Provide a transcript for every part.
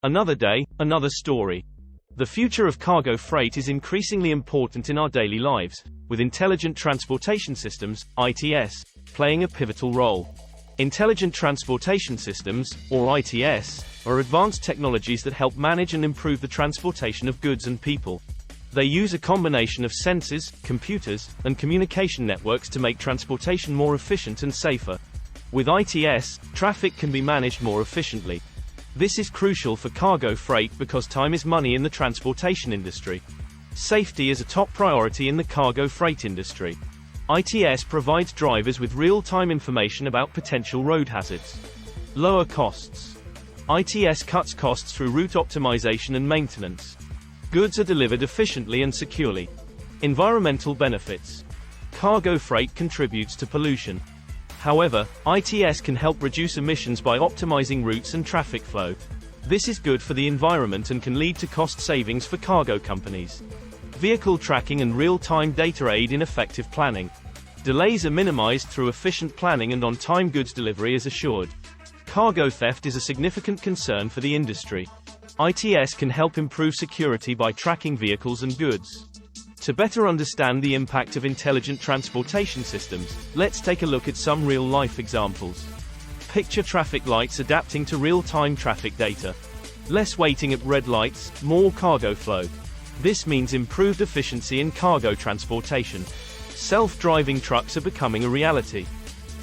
Another day, another story. The future of cargo freight is increasingly important in our daily lives, with intelligent transportation systems, ITS, playing a pivotal role. Intelligent transportation systems, or ITS, are advanced technologies that help manage and improve the transportation of goods and people. They use a combination of sensors, computers, and communication networks to make transportation more efficient and safer. With ITS, traffic can be managed more efficiently. This is crucial for cargo freight because time is money in the transportation industry. Safety is a top priority in the cargo freight industry. ITS provides drivers with real-time information about potential road hazards. Lower costs. ITS cuts costs through route optimization and maintenance. Goods are delivered efficiently and securely. Environmental benefits. Cargo freight contributes to pollution. However, ITS can help reduce emissions by optimizing routes and traffic flow. This is good for the environment and can lead to cost savings for cargo companies. Vehicle tracking and real-time data aid in effective planning. Delays are minimized through efficient planning and on-time goods delivery is assured. Cargo theft is a significant concern for the industry. ITS can help improve security by tracking vehicles and goods. To better understand the impact of intelligent transportation systems, let's take a look at some real-life examples. Picture traffic lights adapting to real-time traffic data. Less waiting at red lights, more cargo flow. This means improved efficiency in cargo transportation. Self-driving trucks are becoming a reality.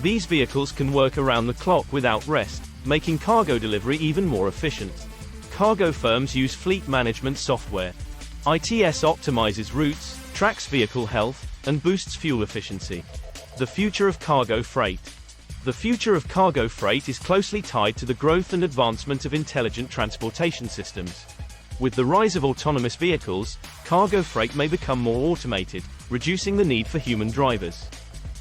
These vehicles can work around the clock without rest, making cargo delivery even more efficient. Cargo firms use fleet management software. ITS optimizes routes, tracks vehicle health, and boosts fuel efficiency. The future of cargo freight. The future of cargo freight is closely tied to the growth and advancement of intelligent transportation systems. With the rise of autonomous vehicles, cargo freight may become more automated, reducing the need for human drivers.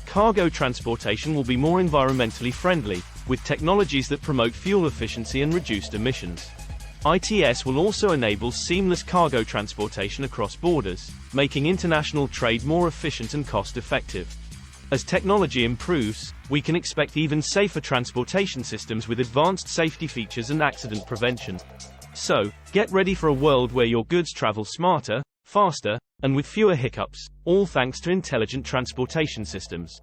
Cargo transportation will be more environmentally friendly, with technologies that promote fuel efficiency and reduced emissions. ITS will also enable seamless cargo transportation across borders, making international trade more efficient and cost-effective. As technology improves, we can expect even safer transportation systems with advanced safety features and accident prevention. So, get ready for a world where your goods travel smarter, faster, and with fewer hiccups, all thanks to intelligent transportation systems.